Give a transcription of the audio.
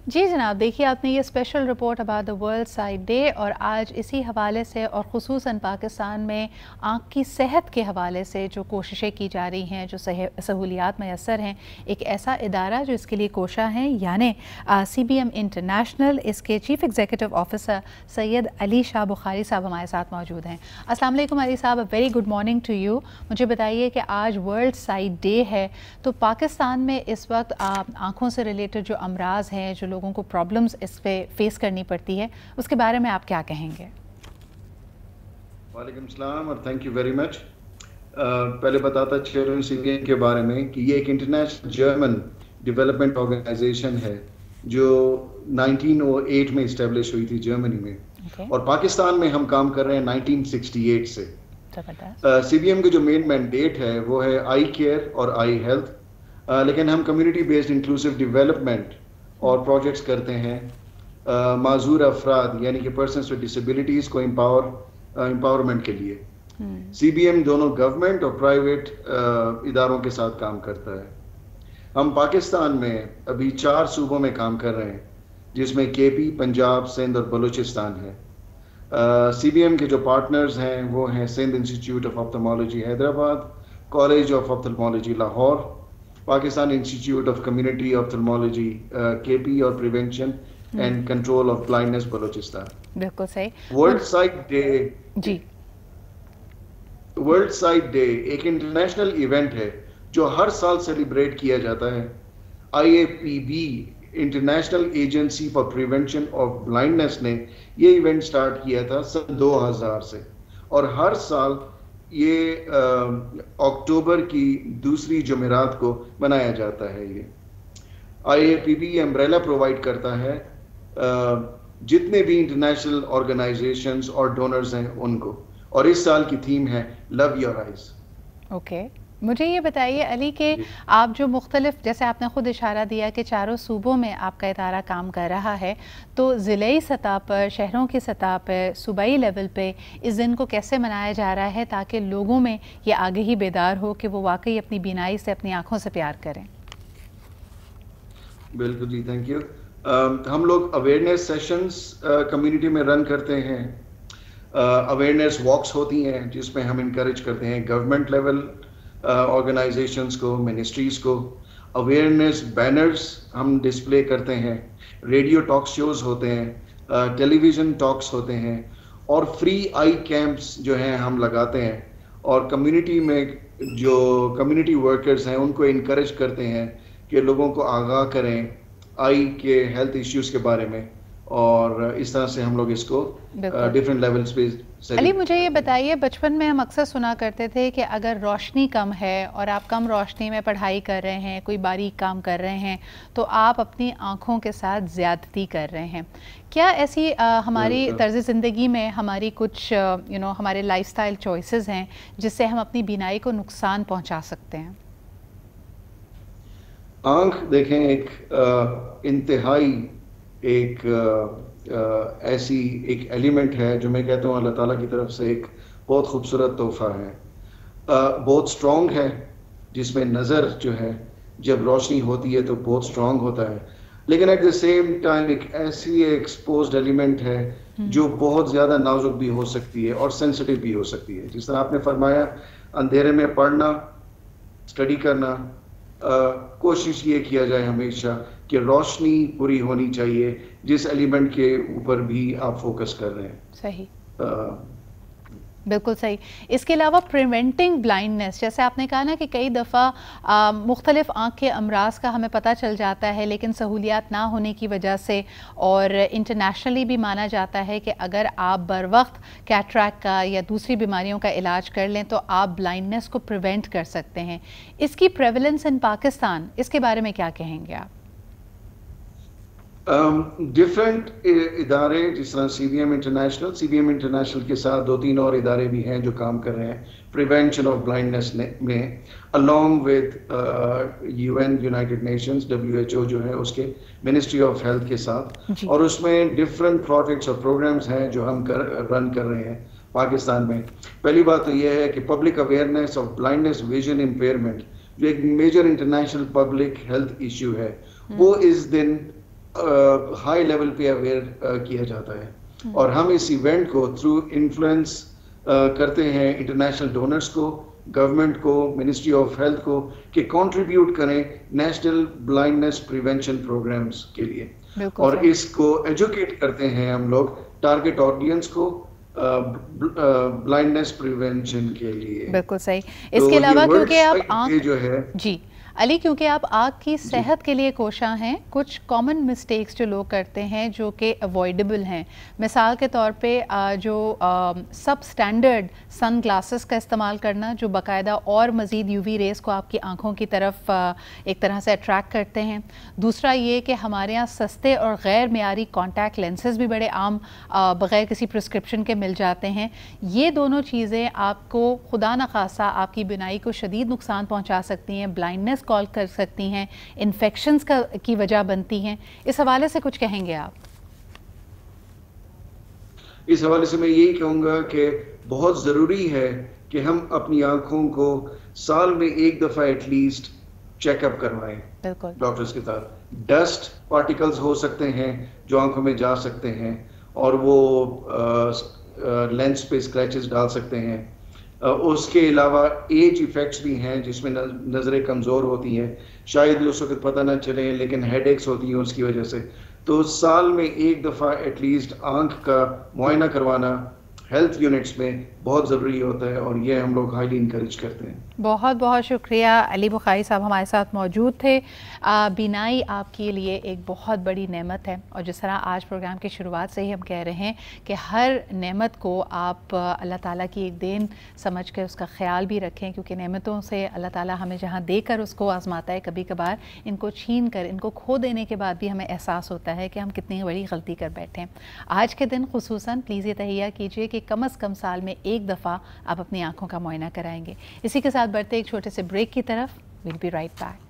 جی جناب، دیکھیے آپ نے یہ special report about the World Sight Day, اور آج اسی حوالے سے اور خصوصاً پاکستان میں آنکھ کی صحت کے حوالے سے جو کوششیں کی جا رہی ہیں، جو سہولیات میسر ہیں، ایک ایسا ادارہ جو اس کے لیے کوشاں ہیں، یعنی سی بی ایم انٹرنیشنل، اس کے chief executive officer Syed Ali Shah Bukhari صاحب ہمارے ساتھ موجود ہیں۔ السلام علیکم علی صاحب، very good morning to you. مجھے بتائیے کہ آج ورلڈ سائٹ ڈے ہے، تو پاکستان میں اس وقت آنکھوں سے ریلیٹڈ جو امراض ہیں، جو لوگوں کو پرابلمز اس پہ فیس کرنی پڑتی ہے، اس کے بارے میں آپ کیا کہیں گے؟ وعلیکم السلام اور تھینک یو ویری مچ۔ پہلے بتاتا چلوں سی بی ایم کے بارے میں کہ یہ ایک انٹرنیشنل جرمن ڈیولپمنٹ آرگنائزیشن ہے جو 1908 میں اسٹیبلش ہوئی تھی جرمنی میں، اور پاکستان میں ہم کام کر رہے ہیں 1968 سے۔ سی بی ایم کے جو مین مینڈیٹ ہے وہ ہے آئی کیئر اور آئی ہیلتھ، لیکن ہم کمیونٹی بیسڈ انکلوسیو ڈیولپمنٹ اور پروجیکٹس کرتے ہیں معذور افراد یعنی کہ پرسنس ود ڈسیبلٹیز کو امپاورمنٹ کے لیے۔ سی بی ایم دونوں گورنمنٹ اور پرائیویٹ اداروں کے ساتھ کام کرتا ہے۔ ہم پاکستان میں ابھی 4 صوبوں میں کام کر رہے ہیں، جس میں کے پی، پنجاب، سندھ اور بلوچستان ہے۔ سی بی ایم کے جو پارٹنرز ہیں وہ ہیں Sindh institute of ophthalmology Hyderabad, college of ophthalmology Lahore, Pakistan institute of community ophthalmology K P اور prevention and control of blindness Balochistan. بالکل صحیح۔ ورلڈ سائٹ ڈے، جی، ورلڈ سائٹ ڈے ایک انٹرنیشنل ایونٹ ہے جو ہر سال سیلیبریٹ کیا جاتا ہے۔ I A P B international agency for prevention of blindness نے یہ ایونٹ سٹارٹ کیا تھا سن 2000 سے، اور ہر سال یہ اکتوبر کی دوسری جمعرات کو منایا جاتا ہے۔ یہ آئی A P be umbrella provide کرتا ہے جتنے بھی انٹرنیشنل آرگنائزیشنز اور ڈونرز ہیں ان کو، اور اس سال کی تھیم ہے لو یور آئیز۔ اوکے، مجھے یہ بتائیے علی کہ آپ جو مختلف، جیسے آپ نے خود اشارہ دیا کہ 4 صوبوں میں آپ کا ادارہ کام کر رہا ہے، تو ضلعی سطح پر، شہروں کی سطح پر، صوبائی لیول پہ اس دن کو کیسے منایا جا رہا ہے تاکہ لوگوں میں یہ آگہی بیدار ہو کہ وہ واقعی اپنی بینائی سے، اپنی آنکھوں سے پیار کریں؟ بالکل جی، تھینک یو۔ ہم لوگ اویئرنیس سیشنز کمیونٹی میں رن کرتے ہیں، اویئرنیس واکس ہوتی ہیں جس میں ہم انکریج کرتے ہیں گورنمنٹ لیول آرگنائزیشنز کو، منسٹریز کو، اویئرنیس بینرز ہم ڈسپلے کرتے ہیں، ریڈیو ٹاک شوز ہوتے ہیں، ٹیلی ویژن ٹاکس ہوتے ہیں، اور فری آئی کیمپس جو ہیں ہم لگاتے ہیں، اور کمیونٹی میں جو کمیونٹی ورکرز ہیں ان کو انکریج کرتے ہیں کہ لوگوں کو آگاہ کریں آئی کے ہیلتھ ایشوز کے بارے میں، اور اس طرح سے ہم لوگ اس کو ڈفرینٹ لیولز پہ۔ علی مجھے یہ بتائیے، بچپن میں ہم اکثر سنا کرتے تھے کہ اگر روشنی کم ہے اور آپ کم روشنی میں پڑھائی کر رہے ہیں، کوئی باریک کام کر رہے ہیں، تو آپ اپنی آنکھوں کے ساتھ زیادتی کر رہے ہیں۔ کیا ایسی ہماری طرز زندگی میں ہماری کچھ ہمارے لائف سٹائل چوائسیز ہیں جس سے ہم اپنی بینائی کو نقصان پہنچا سکتے ہیں؟ آنکھ دیکھیں ایک انتہائی ایک ایسی ایک ایلیمنٹ ہے جو میں کہتا ہوں اللہ تعالیٰ کی طرف سے ایک بہت خوبصورت تحفہ ہے، بہت اسٹرانگ ہے، جس میں نظر جو ہے جب روشنی ہوتی ہے تو بہت اسٹرانگ ہوتا ہے، لیکن ایٹ دا سیم ٹائم ایک ایسی ایکسپوزڈ ایلیمنٹ ہے جو بہت زیادہ نازک بھی ہو سکتی ہے اور سینسٹیو بھی ہو سکتی ہے۔ جس طرح آپ نے فرمایا، اندھیرے میں پڑھنا، اسٹڈی کرنا، کوشش یہ کیا جائے ہمیشہ کہ روشنی پوری ہونی چاہیے جس ایلیمنٹ کے اوپر بھی آپ فوکس کر رہے ہیں۔ صحیح، بالکل صحیح۔ اس کے علاوہ پریونٹنگ بلائنڈنس، جیسے آپ نے کہا نا کہ کئی دفعہ مختلف آنکھ کے امراض کا ہمیں پتہ چل جاتا ہے لیکن سہولیات نہ ہونے کی وجہ سے، اور انٹرنیشنلی بھی مانا جاتا ہے کہ اگر آپ بر وقت کیٹریکٹ کا یا دوسری بیماریوں کا علاج کر لیں تو آپ بلائنڈنس کو پریونٹ کر سکتے ہیں۔ اس کی پریولنس ان پاکستان، اس کے بارے میں کیا کہیں گے آپ؟ ڈفرینٹ ادارے، جس طرح سی بی ایم انٹرنیشنل کے ساتھ 2-3 اور ادارے بھی ہیں جو کام کر رہے ہیں پریونشن آف بلائنڈنس میں، along with UN United nations WHO جو ہے اس کے منسٹری آف ہیلتھ کے ساتھ، اور اس میں ڈفرینٹ پروجیکٹس اور پروگرامز ہیں جو ہم رن کر رہے ہیں پاکستان میں۔ پہلی بات تو یہ ہے کہ public awareness of blindness vision impairment جو ایک major international public health issue ہے، وہ اس دن ہائی لیول پہ اویئر کیا جاتا ہے. اور ہم اس ایونٹ کو تھرو انفلوئنس کرتے ہیں انٹرنیشنل ڈونرز کو, گورنمنٹ کو, منسٹری آف ہیلتھ کو, کہ کنٹریبیوٹ کریں نیشنل بلائنڈنس پریونشن پروگرامز کے لیے. اور اس کو ایجوکیٹ کرتے ہیں ہم لوگ ٹارگٹ آڈینس کو بلائنڈنس پریونشن کے لیے. بالکل صحیح. اس کے علاوہ کیونکہ آپ جو ہے جی علی, کیونکہ آپ آنکھ کی صحت کے لیے کوشاں ہیں, کچھ کامن مسٹیکس جو لوگ کرتے ہیں جو کہ اوائڈیبل ہیں, مثال کے طور پہ جو سب سٹینڈرڈ سن گلاسز کا استعمال کرنا جو باقاعدہ اور مزید یو وی ریز کو آپ کی آنکھوں کی طرف ایک طرح سے اٹریکٹ کرتے ہیں. دوسرا یہ کہ ہمارے یہاں سستے اور غیر معیاری کانٹیکٹ لینسز بھی بڑے عام بغیر کسی پرسکرپشن کے مل جاتے ہیں. یہ دونوں چیزیں آپ کو خدا نخواستہ آپ کی بینائی کو شدید نقصان پہنچا سکتی ہیں, بلائنڈنس کال کر سکتی ہیں, انفیکشنز کی وجہ بنتی ہیں. اس حوالے سے کچھ کہیں گے آپ؟ اس حوالے سے میں یہی کہوں گا کہ بہت ضروری ہے کہ ہم اپنی آنکھوں کو سال میں ایک دفعہ ایٹ لیسٹ چیک اپ کروائیں ڈاکٹرز کے ساتھ. ڈسٹ پارٹیکلز ہو سکتے ہیں جو آنکھوں میں جا سکتے ہیں اور وہ لینس پہ اسکریچز ڈال سکتے ہیں. اس کے علاوہ ایج ایفیکٹس بھی ہیں جس میں نظریں کمزور ہوتی ہیں, شاید اس وقت پتہ نہ چلے لیکن ہیڈ ایکس ہوتی ہیں اس کی وجہ سے. تو سال میں ایک دفعہ ایٹ لیسٹ آنکھ کا معائنہ کروانا ہیلتھ یونٹس میں بہت ضروری ہوتا ہے, اور یہ ہم لوگ ہائیلی انکریج کرتے ہیں. بہت بہت شکریہ. علی بخاری صاحب ہمارے ساتھ موجود تھے. بینائی آپ کے لیے ایک بہت بڑی نعمت ہے, اور جس طرح آج پروگرام کی شروعات سے ہی ہم کہہ رہے ہیں کہ ہر نعمت کو آپ اللہ تعالیٰ کی ایک دین سمجھ کے اس کا خیال بھی رکھیں, کیونکہ نعمتوں سے اللہ تعالیٰ ہمیں جہاں دے کر اس کو آزماتا ہے, کبھی کبھار ان کو چھین کر, ان کو کھو دینے کے بعد بھی ہمیں احساس ہوتا ہے کہ ہم کتنی بڑی غلطی کر بیٹھے ہیں. آج کے دن خصوصاً پلیز یہ تہیہ کیجیے کہ کم از کم سال میں ایک دفعہ آپ اپنی آنکھوں کا معائنہ کرائیں گے. اسی کے ساتھ بڑھتے ایک چھوٹے سے بریک کی طرف. We'll be right back.